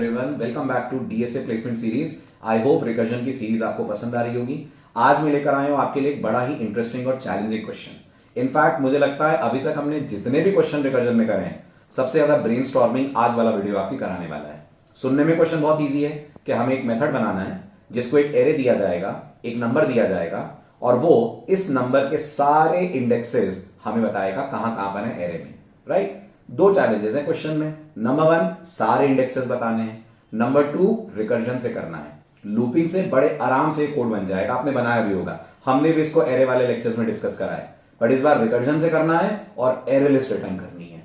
Everyone, welcome back to DSA placement series. I hope recursion की series आपको पसंद आ रही होगी। आज मैं लेकर आया हूं आपके लिए एक बड़ा ही इंटरेस्टिंग और चैलेंजिंग क्वेश्चन। इनफैक्ट मुझे लगता है अभी तक हमने जितने भी क्वेश्चन रिकर्जन में करे हैं, सबसे ज्यादा ब्रेनस्टॉर्मिंग आज वाला वीडियो आपकी कराने वाला है। सुनने में क्वेश्चन बहुत ईजी है कि हमें एक मेथड बनाना है जिसको एक एरे दिया जाएगा, एक नंबर दिया जाएगा और वो इस नंबर के सारे इंडेक्सेस हमें बताएगा कहां कहां पर है एरे में। राइट? दो चैलेंजेस हैं क्वेश्चन में। नंबर वन, सारे इंडेक्सेस बताने हैं। नंबर टू, रिकर्जन से करना है। लूपिंग से बड़े आराम से कोड बन जाएगा, आपने बनाया भी होगा, हमने भी इसको एरे वाले लेक्चर्स में डिस्कस करा है। बट इस बार रिकर्जन से करना है और एरे लिस्ट रिटर्न करनी है।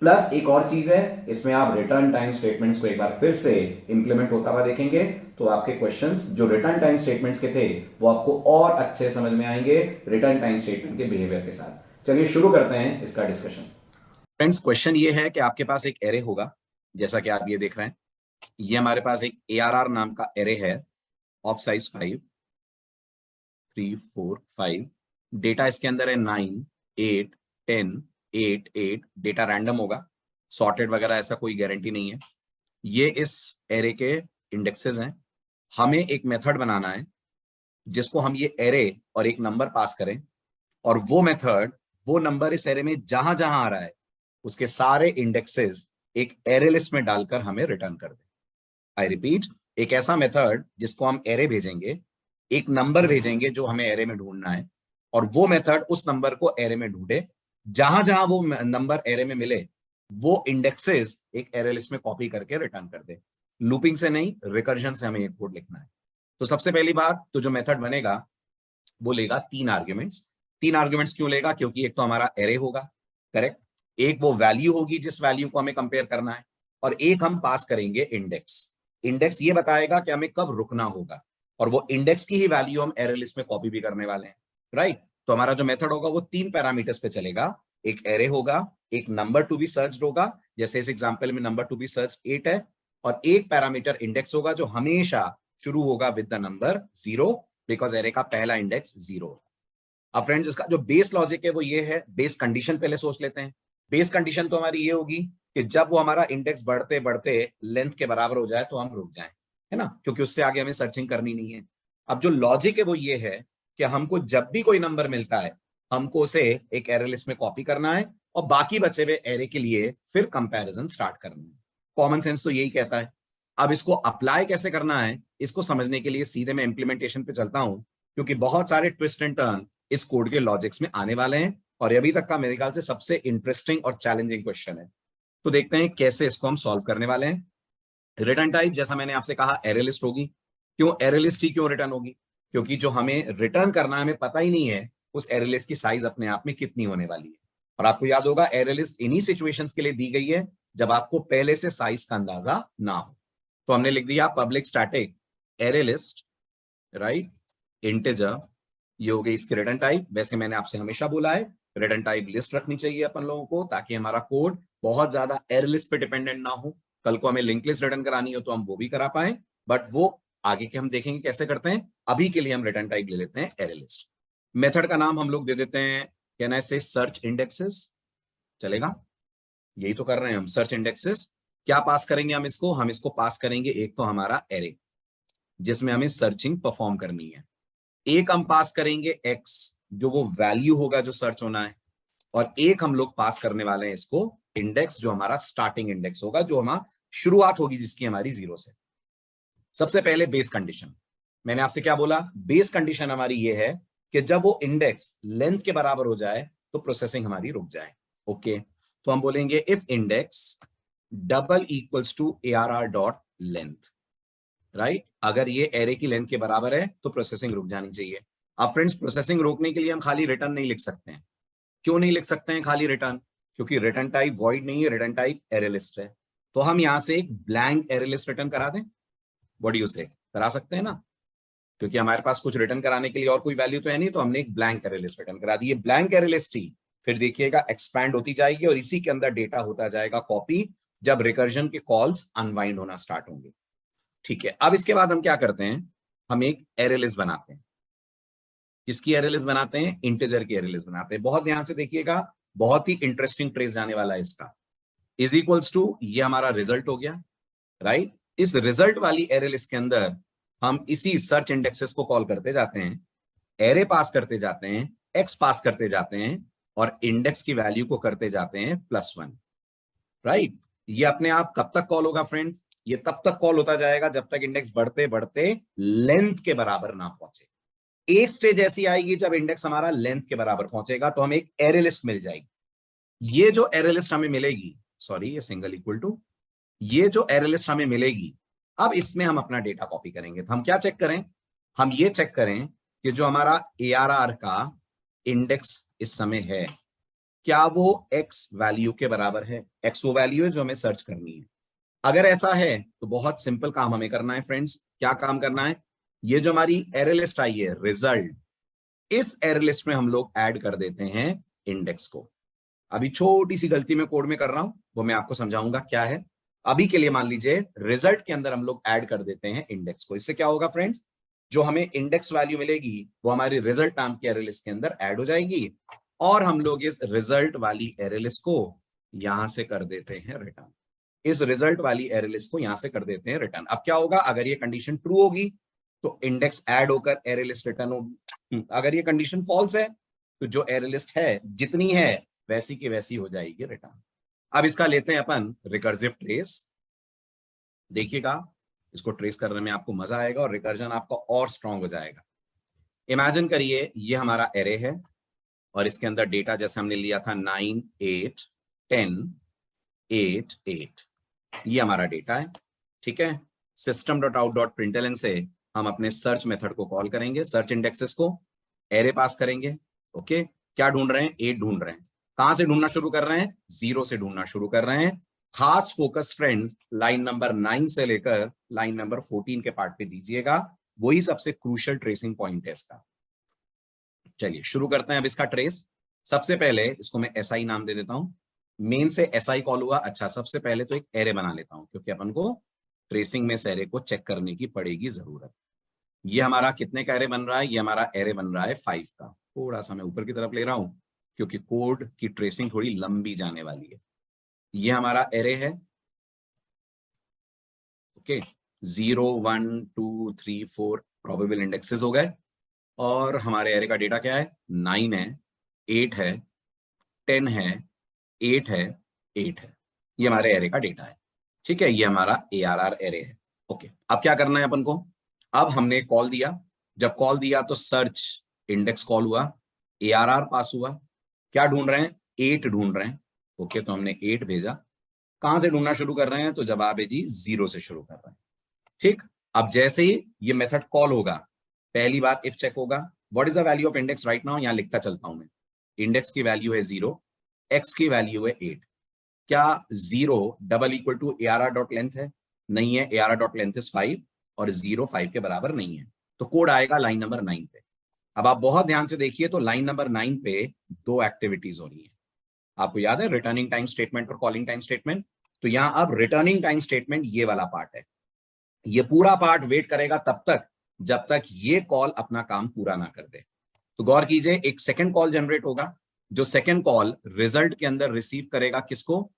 प्लस एक और चीज है, इसमें आप रिटर्न टाइम स्टेटमेंट्स को एक बार फिर से इंप्लीमेंट होता हुआ देखेंगे तो आपके क्वेश्चंस जो रिटर्न टाइम स्टेटमेंट्स के थे वो आपको और अच्छे समझ में आएंगे रिटर्न टाइम स्टेटमेंट के बिहेवियर के साथ। चलिए शुरू करते हैं इसका डिस्कशन। फ्रेंड्स, क्वेश्चन ये है कि आपके पास एक एरे होगा, जैसा कि आप ये देख रहे हैं। ये हमारे पास एक ARR नाम का एरे है ऑफ साइज 5, 3, 4, 5। डेटा इसके अंदर है 9, 8, 10, 8, 8। डेटा रैंडम होगा, सॉर्टेड वगैरह ऐसा कोई गारंटी नहीं है। ये इस एरे के इंडेक्सेस हैं। हमें एक मेथड बनाना है जिसको हम ये एरे और एक नंबर पास करें और वो मेथड वो नंबर इस एरे में जहां जहां आ रहा है उसके सारे इंडेक्सेस एक एरे लिस्ट में डालकर हमें रिटर्न कर दे। आई रिपीट, एक ऐसा मेथड जिसको हम एरे भेजेंगे, एक नंबर भेजेंगे जो हमें एरे में ढूंढना है और वो मेथड उस नंबर को एरे में ढूंढे, जहां जहां वो नंबर एरे में मिले वो इंडेक्सेस एक एरे लिस्ट में कॉपी करके रिटर्न कर दे। लूपिंग से नहीं, रिकर्जन से हमें एक कोड लिखना है। तो सबसे पहली बात, तो जो मेथड बनेगा वो लेगा 3 आर्ग्यूमेंट्स। 3 आर्ग्यूमेंट्स क्यों लेगा? क्योंकि एक तो हमारा एरे होगा, करेक्ट, एक वो वैल्यू होगी जिस वैल्यू को हमें कंपेयर करना है, और एक हम पास करेंगे इंडेक्स। इंडेक्स ये बताएगा कि हमें कब रुकना होगा और वो इंडेक्स की ही वैल्यू हम एरे लिस्ट में कॉपी भी करने वाले हैं। राइट? तो हमारा जो मेथड होगा वो 3 पैरामीटर्स पे चलेगा। एक एरे होगा, एक नंबर टू बी सर्च होगा, जैसे इस एग्जांपल में नंबर टू बी सर्च 8 है, और एक पैरामीटर इंडेक्स होगा जो हमेशा शुरू होगा with the number 0, because array का पहला इंडेक्स 0। अब फ्रेंड्स, इसका जो बेस लॉजिक है वो ये है। बेस कंडीशन पहले सोच लेते हैं। बेस कंडीशन तो हमारी ये होगी कि जब वो हमारा इंडेक्स बढ़ते बढ़ते लेंथ के बराबर हो जाए तो हम रुक जाएं, है ना, क्योंकि उससे आगे हमें सर्चिंग करनी नहीं है। अब जो लॉजिक है वो ये है कि हमको जब भी कोई नंबर मिलता है हमको उसे एक एरे लिस्ट में कॉपी करना है और बाकी बचे हुए एरे के लिए फिर कंपैरिजन स्टार्ट करना है। कॉमन सेंस तो यही कहता है। अब इसको अप्लाई कैसे करना है इसको समझने के लिए सीधे मैं इंप्लीमेंटेशन पे चलता हूं, क्योंकि बहुत सारे ट्विस्ट एंड टर्न इस कोड के लॉजिक्स में आने वाले हैं और अभी तक का मेरे ख्याल से सबसे इंटरेस्टिंग और चैलेंजिंग क्वेश्चन है। तो देखते हैं कैसे इसको हम सॉल्व करने वाले हैं। रिटर्न टाइप, जैसा मैंने आपसे कहा, एरे लिस्ट होगी। क्यों एरे लिस्ट ही क्यों रिटर्न होगी? क्योंकि जो हमें रिटर्न करना है हमें पता ही नहीं है उस एरे लिस्ट की साइज अपने आप में कितनी होने वाली है। और आपको याद होगा एरे लिस्ट इन्हीं सिचुएशंस के लिए दी गई है जब आपको पहले से साइज का अंदाजा ना हो। तो हमने लिख दिया public static array list, right, integer, ये हो गई इसकी रिटर्न टाइप। वैसे मैंने आपसे हमेशा बोला है रिटर्न टाइप लिस्ट रखनी चाहिए अपन लोगों को, ताकि हमारा कोड बहुत ज्यादा एरे लिस्ट पे डिपेंडेंट ना हो। कल को हमें लिंक लिस्ट रिटर्न करानी हो तो हम वो भी करा पाए, बट वो आगे के हम देखेंगे कैसे करते हैं। अभी के लिए हम रिटर्न टाइप ले लेते हैं एरे लिस्ट। मेथड का नाम हम लोग दे देते हैं, कैन आई से सर्च इंडेक्सेस, चलेगा? यही तो कर रहे हैं हम, सर्च इंडेक्सेस। क्या पास करेंगे हम इसको? हम इसको पास करेंगे एक तो हमारा एरे जिसमें हमें सर्चिंग परफॉर्म करनी है, एक हम पास करेंगे x जो वो वैल्यू होगा जो सर्च होना है, और एक हम लोग पास करने वाले हैं इसको इंडेक्स जो हमारा स्टार्टिंग इंडेक्स होगा, जो हमारा शुरुआत होगी जिसकी हमारी 0 से। सबसे पहले बेस कंडीशन, मैंने आपसे क्या बोला? बेस कंडीशन हमारी ये है कि जब वो इंडेक्स लेंथ के बराबर हो जाए तो प्रोसेसिंग हमारी रुक जाए। ओके, तो हम बोलेंगे if index double equals to ARR dot length, right. अगर ये एरे की लेंथ के बराबर है तो प्रोसेसिंग रुक जानी चाहिए। अब फ्रेंड्स, प्रोसेसिंग रोकने के लिए हम खाली रिटर्न नहीं लिख सकते हैं। क्यों नहीं लिख सकते हैं खाली रिटर्न? क्योंकि रिटर्न टाइप वॉइड नहीं है, रिटर्न टाइप एरे लिस्ट है। तो हम यहां से एक ब्लैंक एरे लिस्ट रिटर्न करा दें। व्हाट डू यू से? करा सकते हैं ना, क्योंकि हमारे पास कुछ रिटर्न कराने के लिए और कोई वैल्यू तो है नहीं, तो हमने एक ब्लैंक एरे लिस्ट रिटर्न करा दी। ये ब्लैंक एरे लिस्ट ही फिर देखिएगा एक्सपैंड होती जाएगी और इसी के अंदर डेटा होता जाएगा कॉपी, जब रिकर्जन के कॉल्स अनवाइंड होना स्टार्ट होंगे। ठीक है, अब इसके बाद हम क्या करते हैं, हम एक एरे लिस्ट बनाते हैं। किसकी एरे लिस्ट बनाते हैं? इंटीजर की एरे लिस्ट बनाते हैं। बहुत ध्यान से देखिएगा, बहुत ही इंटरेस्टिंग ट्रेस जाने वाला है इसका। इज इक्वल्स टू, ये हमारा रिजल्ट हो गया, राइट। इस रिजल्ट वाली एरे लिस्ट के अंदर हम इसी सर्च इंडेक्सेस को कॉल करते जाते हैं, एरे पास करते जाते हैं, एक्स पास करते जाते हैं और इंडेक्स की वैल्यू को करते जाते हैं +1, राइट। ये अपने आप कब तक कॉल होगा फ्रेंड्स? ये तब तक कॉल होता जाएगा जब तक इंडेक्स बढ़ते बढ़ते लेंथ के बराबर ना पहुंचे। एक स्टेज ऐसी आएगी जब इंडेक्स हमारा लेंथ के बराबर पहुंचेगा तो हमें एक एरे लिस्ट मिल जाएगी। ये जो एरे लिस्ट हमें मिलेगी, सॉरी ये सिंगल इक्वल टू, ये जो एरे लिस्ट हमें मिलेगी, अब इसमें हम अपना डेटा कॉपी करेंगे। तो हम क्या चेक करें? हम ये चेक करें कि जो हमारा ARR का इंडेक्स इस समय है, क्या वो x वैल्यू के बराबर है? x वो वैल्यू है जो हमें सर्च करनी है। अगर ऐसा है तो बहुत सिंपल काम हमें करना है फ्रेंड्स। क्या काम करना है? ये जो हमारी एरे लिस्ट आई है रिजल्ट, इस एरे लिस्ट में हम लोग ऐड कर देते हैं इंडेक्स को। अभी छोटी सी गलती मैं कोड में कर रहा हूं, वो मैं आपको समझाऊंगा क्या है। अभी के लिए मान लीजिए रिजल्ट के अंदर हम लोग ऐड कर देते हैं इंडेक्स को। इससे क्या होगा फ्रेंड्स? जो हमें इंडेक्स वैल्यू मिलेगी वो हमारी रिजल्ट नाम की एरे लिस्ट के अंदर ऐड हो जाएगी और हम लोग इस रिजल्ट वाली एरे लिस्ट को यहां से कर देते हैं रिटर्न। इस रिजल्ट वाली एरे लिस्ट को यहां से कर देते हैं रिटर्न। अब क्या होगा? अगर ये कंडीशन ट्रू होगी तो इंडेक्स ऐड होकर एरे लिस्ट रिटर्न होगी। अगर ये कंडीशन फॉल्स है तो जो एरे लिस्ट है जितनी है वैसी की वैसी हो जाएगी रिटर्न। अब इसका लेते हैं अपन रिकर्सिव ट्रेस। देखिएगा, इसको ट्रेस करने में आपको मजा आएगा और रिकर्जन आपका और स्ट्रांग हो जाएगा। इमेजिन करिए ये हमारा एरे है और इसके अंदर डेटा जैसे हमने लिया था 9 8 10 8 8, ये हमारा डेटा है, ठीक है। system.out.println से हम अपने सर्च मेथड को कॉल करेंगे, सर्च इंडेक्सेस को, एरे पास करेंगे। ओके, क्या ढूंढ रहे हैं? 8 ढूंढ रहे हैं। कहां से ढूंढना शुरू कर रहे हैं? 0 से ढूंढना शुरू कर रहे हैं। खास फोकस फ्रेंड्स लाइन नंबर 9 से लेकर लाइन नंबर 14 के पार्ट पे दीजिएगा, वही सबसे क्रूशियल ट्रेसिंग पॉइंट है इसका। चलिए शुरू करते हैं अब इसका ट्रेस। सबसे पहले इसको मैं SI नाम दे देता हूं। मेन से SI कॉल हुआ। अच्छा, सबसे पहले तो एक एरे बना लेता हूं क्योंकि अपन को ट्रेसिंग में इस एरे को चेक करने की पड़ेगी जरूरत। ये हमारा कितने का एरे बन रहा है? ये हमारा एरे बन रहा है 5 का। थोड़ा सा मैं ऊपर की तरफ ले रहा हूं क्योंकि कोड की ट्रेसिंग थोड़ी लंबी जाने वाली है। ये हमारा एरे है, ओके। 0 1 2 3 4 प्रोबेबल इंडेक्सेस हो गए और हमारे एरे का डेटा क्या है? 9 है, 8 है, 10 है, 8 है, 8 है। ये हमारे एरे का डेटा है, ठीक है। ये हमारा ARR एरे है, ओके। अब क्या करना है अपन को? अब हमने कॉल दिया, जब कॉल दिया तो सर्च इंडेक्स कॉल हुआ, ARR पास हुआ। क्या ढूंढ रहे हैं? 8 ढूंढ रहे हैं, ओके। तो हमने 8 भेजा। कहां से ढूंढना शुरू कर रहे हैं? तो जवाब है जी 0 से शुरू कर रहे हैं, ठीक। अब जैसे ही ये मेथड कॉल होगा, पहली बात इफ चेक होगा, what is the value of index right now? यहां लिखता चलता हूं मैं। इंडेक्स की वैल्यू है 0, एक्स की वैल्यू है 8। क्या 0 double equal to ARR dot length है? नहीं है। ARR डॉट लेंथ इज 5 और 0 5 के बराबर नहीं है, तो कोड आएगा लाइन नंबर 9 पे। अब आप बहुत ध्यान से देखिए तो लाइन नंबर 9 पे दो एक्टिविटीज हो रही है। आपको याद है रिटर्निंग टाइम स्टेटमेंट और कॉलिंग टाइम स्टेटमेंट? तो यहां अब रिटर्निंग टाइम स्टेटमेंट ये वाला पार्ट है। ये पूरा पार्ट वेट करेगा तब तक जब तक ये कॉल अपना काम पूरा ना कर दे। तो गौर कीजिए, एक सेकंड कॉल जनरेट होगा, जो सेकंड कॉल रिजल्ट के अंदर रिसीव करेगा किसको?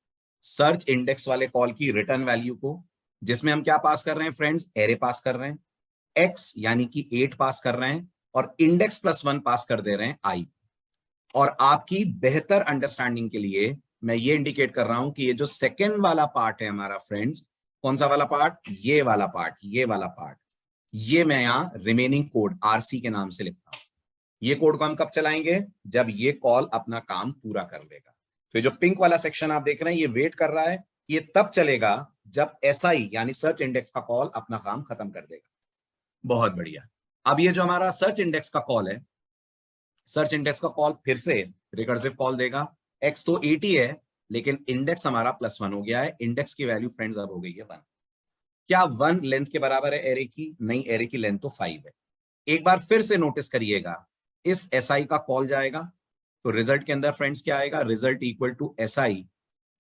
सर्च इंडेक्स वाले कॉल की रिटर्न वैल्यू को, जिसमें हम क्या पास कर रहे हैं फ्रेंड्स? एरे पास कर रहे हैं, एक्स यानी कि 8 पास कर रहे हैं और इंडेक्स +1 पास कर दे रहे हैं आई। और आपकी बेहतर अंडरस्टैंडिंग के लिए मैं ये इंडिकेट कर रहा हूं कि ये जो सेकंड वाला पार्ट है हमारा फ्रेंड्स, कौन सा वाला पार्ट? ये वाला पार्ट, ये वाला पार्ट, ये मैं यहां रिमेनिंग कोड RC के नाम से लिखता हूं। ये कोड को हम कब चलाएंगे? जब ये कॉल अपना काम पूरा कर लेगा। तो जो पिंक वाला सेक्शन आप देख रहे हैं ये वेट कर रहा है, ये तब चलेगा जब SI यानी सर्च इंडेक्स का कॉल अपना काम खत्म कर देगा। बहुत बढ़िया। अब ये जो हमारा सर्च इंडेक्स का कॉल है, सर्च इंडेक्स का कॉल फिर से रिकर्सिव कॉल देगा। एक्स तो 80 है लेकिन इंडेक्स हमारा +1 हो गया है। इंडेक्स की वैल्यू फ्रेंड्स अब हो गई है 1। क्या 1 लेंथ के बराबर है एरे की? नहीं, एरे की लेंथ तो 5 है। एक बार फिर से नोटिस करिएगा, इस SI का कॉल जाएगा तो रिजल्ट के अंदर फ्रेंड्स क्या आएगा? रिजल्ट इक्वल टू SI,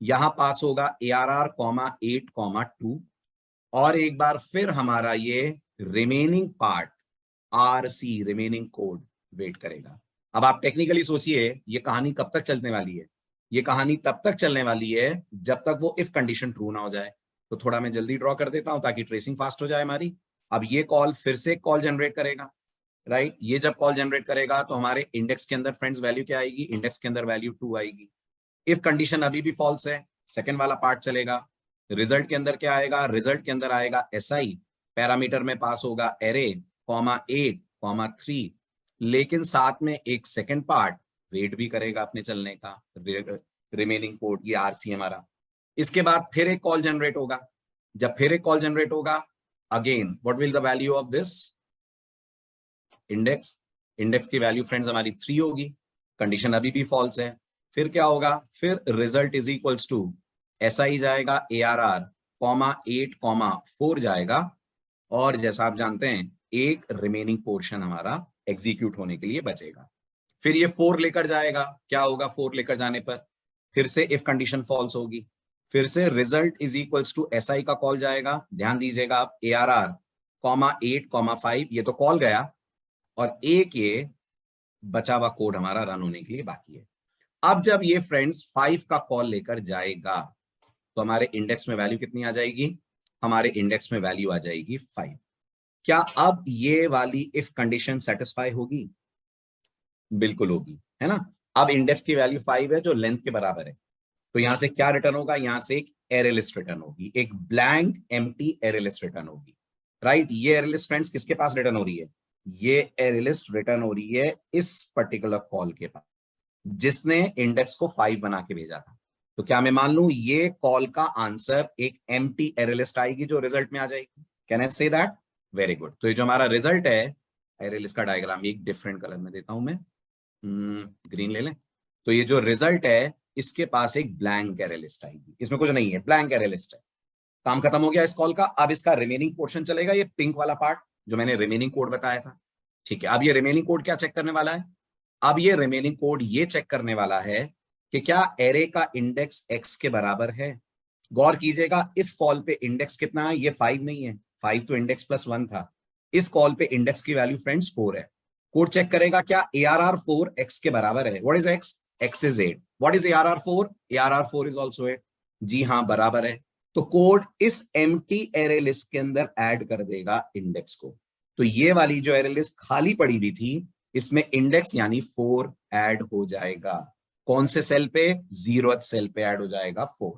यहां पास होगा ARR 8 2 और एक बार फिर हमारा ये remaining part RC remaining code wait करेगा। अब आप टेक्निकली सोचिए ये कहानी कब तक चलने वाली है? ये कहानी तब तक चलने वाली है जब तक वो इफ कंडीशन ट्रू ना हो जाए। तो थोड़ा मैं जल्दी ड्रॉ कर देता हूं ताकि ट्रेसिंग फास्ट हो जाए हमारी। अब ये कॉल फिर से कॉल जनरेट करेगा, राइट। ये जब कॉल जनरेट करेगा तो हमारे इंडेक्स के अंदर फ्रेंड्स वैल्यू क्या आएगी, इंडेक्स के अंदर वैल्यू 2 आएगी। इफ कंडीशन अभी भी फॉल्स है, सेकंड वाला पार्ट चलेगा। रिजल्ट के अंदर क्या आएगा, रिजल्ट के अंदर आएगा SI, पैरामीटर में पास होगा एरे, कॉमा 8, कॉमा 3, लेकिन साथ में एक सेकंड पार्ट वेट भी करेगा अपने चलने का, रिमेनिंग कोड, ये RC हमारा। इसके बाद फिर एक कॉल जनरेट होगा। जब फिर एक कॉल जनरेट होगा, again what will the value of this index, index की वैल्यू फ्रेंड्स हमारी 3 होगी, कंडीशन अभी भी फॉल्स है। फिर क्या होगा, फिर result is equals to SI जाएगा ARR, कॉमा 8, कॉमा 4 जाएगा, और जैसा आप जानते हैं एक रिमेनिंग पोर्शन हमारा एग्जीक्यूट होने के लिए बचेगा। फिर ये 4 लेकर जाएगा, क्या होगा 4 लेकर जाने पर, फिर से इफ कंडीशन फॉल्स होगी, फिर से result is equals to SI का कॉल जाएगा। ध्यान दीजिएगा आप, ARR, कॉमा 8, कॉमा 5, ये तो कॉल गया, और एक ये बचा हुआ कोड हमारा रन होने के लिए बाकी है। अब जब ये फ्रेंड्स 5 का कॉल लेकर जाएगा तो हमारे इंडेक्स में वैल्यू कितनी आ जाएगी, हमारे इंडेक्स में वैल्यू आ जाएगी 5। क्या अब ये वाली इफ कंडीशन सेटिस्फाई होगी, बिल्कुल होगी, है ना। अब इंडेक्स की वैल्यू 5 है जो लेंथ के बराबर है, तो यहां से क्या रिटर्न होगा, यहां से एक एरे लिस्ट रिटर्न होगी, एक blank empty array list return होगी, राइट। ये एरे लिस्ट फ्रेंड्स किसके पास रिटर्न हो रही है, ये एरे लिस्ट रिटर्न हो रही है इस पर्टिकुलर कॉल के पास जिसने इंडेक्स को 5 बना के भेजा था। तो क्या मैं मान लूं ये कॉल का आंसर एक एम्प्टी एरे लिस्ट आएगी जो रिजल्ट में आ जाएगी, can I say that, very good. तो ये जो हमारा रिजल्ट है, एरे लिस्ट का डायग्राम एक डिफरेंट कलर में देता हूं मैं, ग्रीन ले लें। तो ये जो रिजल्ट है इसके पास एक ब्लैंक एरे लिस्ट आएगी, इसमें कुछ नहीं है, ब्लैंक एरे लिस्ट है। काम खत्म हो गया इस कॉल का। अब इसका रिमेनिंग पोर्शन चलेगा, ये पिंक वाला पार्ट जो मैंने रिमेनिंग कोड बताया था, ठीक है। अब ये रिमेनिंग कोड क्या चेक करने वाला है, अब ये रिमेनिंग कोड ये चेक करने वाला है कि क्या एरे का इंडेक्स x के बराबर है। गौर कीजिएगा इस कॉल पे इंडेक्स कितना है, ये 5 नहीं है, 5 तो इंडेक्स प्लस 1 था। इस कॉल पे इंडेक्स की वैल्यू फ्रेंड्स 4 है। कोड चेक करेगा क्या ARR 4 x के बराबर है। What is x, x is 8। What is ARR 4, ARR 4 is also 8। जी हाँ, बराबर है। तो कोड इस एम्प्टी एरे लिस्ट के अंदर ऐड कर देगा इंडेक्स को। तो ये वाली जो एरे लिस्ट खाली पड़ी हुई थी इसमें इंडेक्स यानी 4 ऐड हो जाएगा। कौन से सेल पे, 0th सेल पे ऐड हो जाएगा 4।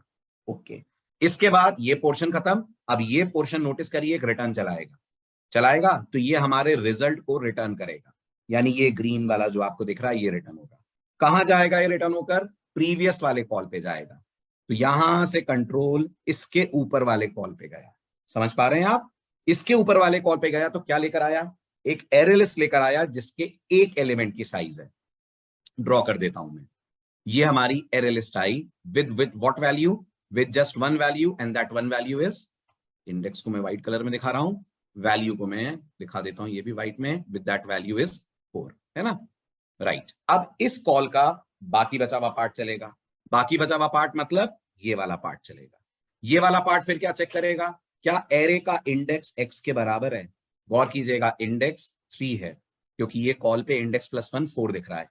ओके, इसके बाद ये पोर्शन खत्म। अब ये पोर्शन नोटिस करिए एक रिटर्न चलाएगा तो ये हमारे रिजल्ट को रिटर्न करेगा, यानी ये ग्रीन वाला जो आपको दिख रहा है ये रिटर्न होगा। कहां जाएगा ये रिटर्न होकर, प्रीवियस वाले कॉल पे जाएगा। तो यहां से कंट्रोल इसके ऊपर वाले कॉल पे गया, समझ पा रहे हैं आप, इसके ऊपर वाले कॉल पे गया तो क्या लेकर आया, एक एरे लिस्ट लेकर आया जिसके एक एलिमेंट की साइज है। ड्रॉ कर देता हूं मैं, ये हमारी array list I with what value, with just 1 value, and that 1 value is, index को मैं व्हाइट कलर में दिखा रहा हूं, वैल्यू को मैं दिखा देता हूं ये भी व्हाइट में, विद दैट वैल्यू इज 4, है ना, राइट। अब इस कॉल का बाकी बचा हुआ पार्ट चलेगा। बाकी बचा हुआ पार्ट मतलब ये वाला पार्ट चलेगा। ये वाला पार्ट फिर क्या चेक करेगा, क्या एरे का इंडेक्स x के बराबर है। गौर कीजिएगा इंडेक्स 3 है क्योंकि ये कॉल पे इंडेक्स प्लस 1 4 दिख रहा है।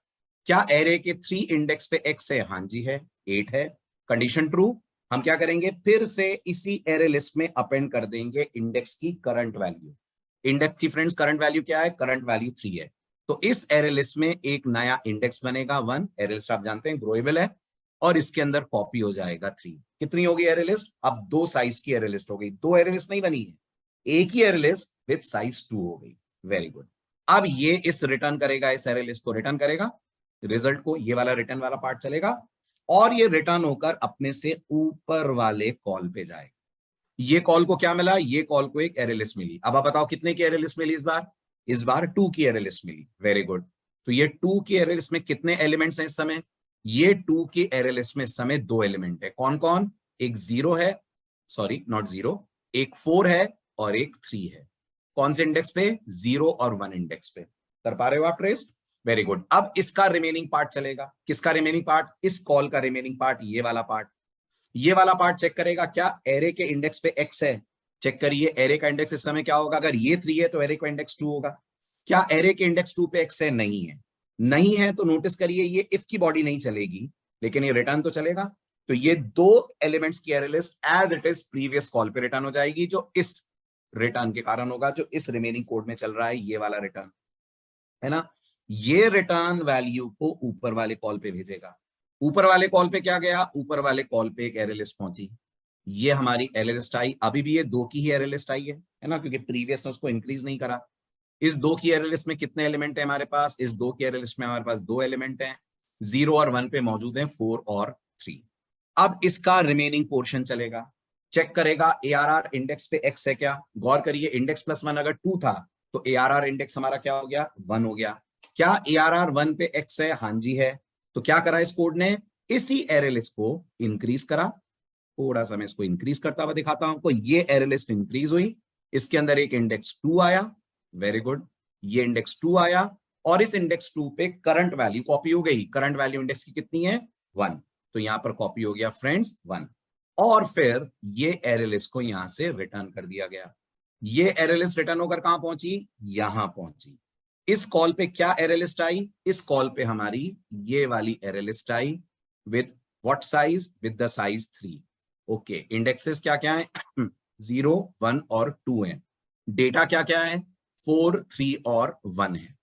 क्या एरे के 3 इंडेक्स पे x है, हाँ जी है, 8 है। Condition true. हम क्या करेंगे, फिर से इसी एरे लिस्ट में अपेंड कर देंगे इंडेक्स की करंट वैल्यू। इंडेक्स की फ्रेंड्स करंट वैल्यू क्या है, करंट वैल्यू 3 है। तो इस एरे लिस्ट में एक नया इंडेक्स बनेगा 1। एरे लिस्ट आप जानते हैं ग्रोएबल है, और इसके अंदर कॉपी हो जाएगा 3। कितनी होगी एरे लिस्ट, अब 2 साइज की एरे लिस्ट हो गई। 2 एरे लिस्ट नहीं बनी है, एक ही एरे लिस्ट विद साइज 2 हो गई। Very good. अब ये इस रिटर्न करेगा, इस एरे लिस्ट को रिटर्न करेगा, रिजल्ट को, ये वाला रिटर्न वाला पार्ट चलेगा, और ये रिटर्न होकर अपने से ऊपर वाले कॉल पे जाएगा। ये कॉल को क्या मिला, ये कॉल को एक एरे लिस्ट मिली। अब आप बताओ कितने की एरे लिस्ट मिली इस बार 2 की एरे लिस्ट मिली। Very good. तो ये 2 की एरे लिस्ट में कितने एलिमेंट्स हैं इस समय, ये 2 की एरे लिस्ट में इस समय 2 एलिमेंट है। कौन कौन, एक 0 है, सॉरी नॉट 0, एक 4 है और एक 3 है। कौन से इंडेक्स पे, 0 और 1 इंडेक्स पे। कर पा रहे हो आप ट्रेस, वेरी गुड। अब इसका रिमेनिंग पार्ट चलेगा। किसका रिमेनिंग पार्ट, इस कॉल का रिमेनिंग पार्ट, ये वाला पार्ट। ये वाला पार्ट चेक करेगा क्या एरे के इंडेक्स पे x है। चेक करिए एरे का इंडेक्स इस समय क्या होगा, अगर ये 3 है तो एरे का इंडेक्स 2 होगा। क्या एरे के इंडेक्स 2 पे x है, नहीं है। नहीं है तो नोटिस करिए ये इफ की बॉडी नहीं चलेगी, लेकिन ये रिटर्न तो चलेगा। तो ये दो एलिमेंट्स की array list as it is previous call पे रिटर्न हो जाएगी, जो इस रिटर्न के कारण होगा, जो इस रिमेनिंग कोड में चल रहा है, ये वाला रिटर्न है ना। ये रिटर्न वैल्यू को ऊपर वाले कॉल पे भेजेगा। ऊपर वाले कॉल पे क्या गया, ऊपर वाले कॉल पे एक एरे लिस्ट पहुंची, ये हमारी एरे लिस्ट आई। अभी भी ये दो की ही एरे लिस्ट आई है ना, क्योंकि प्रीवियस ने उसको इंक्रीज नहीं करा। इस दो की एरे लिस्ट में कितने एलिमेंट है हमारे पास, इस दो की एरे लिस्ट में हमारे पास दो एलिमेंट हैं, 0 और 1 पे मौजूद हैं 4 और 3। अब इसका रिमेनिंग पोर्शन चलेगा, चेक करेगा ARR इंडेक्स पे x है क्या। गौर करिए, इंडेक्स +1 अगर 2 था तो ARR इंडेक्स हमारा क्या हो गया, 1 हो गया। क्या ARR 1 पे x है, हाँ जी है। तो क्या करा इस कोड ने, इसी एरे लिस्ट को इंक्रीज करा। थोड़ा सा मैं इसको इंक्रीज करता हुआ दिखाता हूं आपको। ये एरे लिस्ट इंक्रीज हुई, इसके अंदर एक इंडेक्स 2 आया, वेरी गुड, ये इंडेक्स 2 आया, और इस इंडेक्स 2 पे करंट वैल्यू कॉपी हो गई। करंट वैल्यू इंडेक्स की कितनी है, 1, तो यहां पर कॉपी हो गया फ्रेंड्स 1। और फिर ये एरे लिस्ट को यहां से रिटर्न कर दिया गया। ये एरे लिस्ट रिटर्न होकर कहां पहुंची, यहां पहुंची। इस कॉल पे क्या एरे लिस्ट आई, इस कॉल पे हमारी ये वाली array list I with what size, with the size 3। Okay, indexes क्या क्या है 0, 1 और 2 है। डेटा क्या क्या है, 4, 3 और 1 है।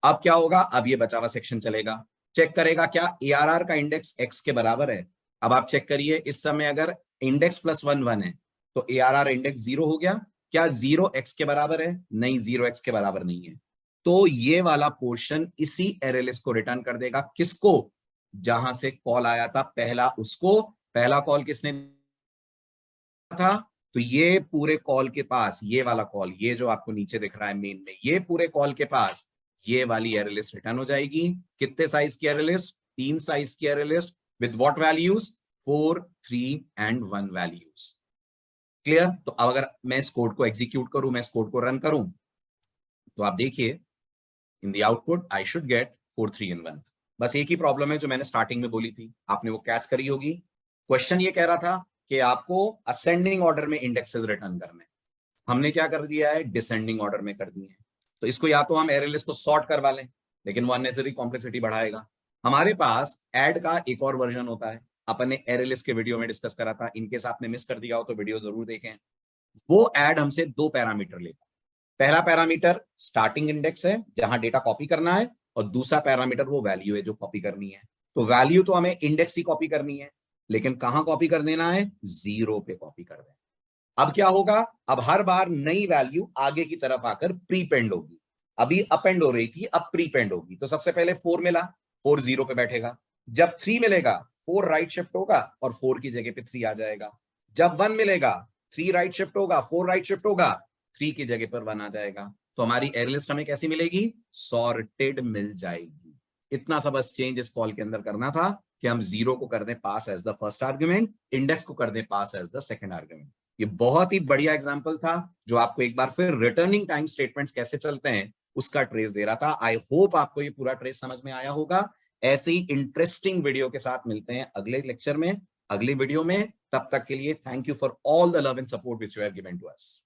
अब क्या होगा, अब ये बचा हुआ सेक्शन चलेगा, चेक करेगा क्या ARR का इंडेक्स x के बराबर है। अब आप चेक करिए, इस समय अगर इंडेक्स +1 1 है तो ARR इंडेक्स 0 हो गया। क्या 0 x के बराबर है, नहीं, 0 x के बराबर नहीं है। तो ये वाला पोर्शन इसी एरे लिस्ट को रिटर्न कर देगा, किसको, जहां से कॉल आया था पहला, उसको। पहला कॉल किसने था, तो ये पूरे कॉल के पास, ये वाला कॉल, ये जो आपको नीचे दिख रहा है मेन में, ये पूरे कॉल के पास ये वाली एरे लिस्ट रिटर्न हो जाएगी। कितने साइज की एरे लिस्ट, 3 साइज की array list with what values, 4, 3 and 1 values. Clear. तो अब अगर मैं इस कोड को एग्जीक्यूट करूं, मैं इस कोड को रन करूं, तो आप देखिए in the output I should get 4, 3 and 1। बस एक ही प्रॉब्लम है जो मैंने स्टार्टिंग में बोली थी, आपने वो कैच करी होगी। क्वेश्चन ये कह रहा था कि आपको असेंडिंग ऑर्डर में इंडेक्सेस रिटर्न करने, हमने क्या कर दिया है, डिसेंडिंग ऑर्डर में कर दिए हैं। तो इसको या तो हम एरे लिस्ट को सॉर्ट करवा लें, लेकिन वो अननेसेसरी कॉम्प्लेक्सिटी बढ़ाएगा। हमारे पास ऐड का एक और वर्जन होता है, अपन ने एरे लिस्ट के वीडियो में डिस्कस करा था, इनकेस आपने मिस कर दिया हो तो वीडियो जरूर देखें। वो ऐड हमसे 2 पैरामीटर लेता है। पहला पैरामीटर स्टार्टिंग इंडेक्स है जहां डेटा कॉपी करना है, और दूसरा पैरामीटर वो वैल्यू है जो कॉपी करनी है। तो वैल्यू तो हमें इंडेक्स ही कॉपी करनी है, लेकिन कहां कॉपी कर देना है, 0 पे कॉपी कर देना। अब क्या होगा, अब हर बार नई वैल्यू आगे की तरफ आकर प्रीपेंड होगी। अभी अपेंड हो रही थी, अब प्रीपेंड होगी। तो सबसे पहले 4 मिला, 4 0 पे बैठेगा। जब 3 मिलेगा, 4 राइट शिफ्ट होगा और 4 की जगह पे 3 आ जाएगा। जब 1 मिलेगा, 3 राइट शिफ्ट होगा, 4 राइट शिफ्ट होगा, 3 की जगह पर 1 आ जाएगा। तो हमारी एरे लिस्ट हमें कैसी मिलेगी, सॉर्टेड मिल जाएगी। इतना सा बस चेंज इस कॉल के अंदर करना था कि हम 0 को कर दें pass as the first argument, index को कर दें pass as the second argument. ये बहुत ही बढ़िया एग्जांपल था, जो आपको एक बार फिर रिटर्निंग टाइम स्टेटमेंट्स कैसे चलते हैं उसका ट्रेस दे रहा था। आई होप आपको ये पूरा ट्रेस समझ में आया होगा। ऐसे ही इंटरेस्टिंग वीडियो के साथ मिलते हैं अगले लेक्चर में, अगले वीडियो में। तब तक के लिए thank you for all the love and support which you have given to us.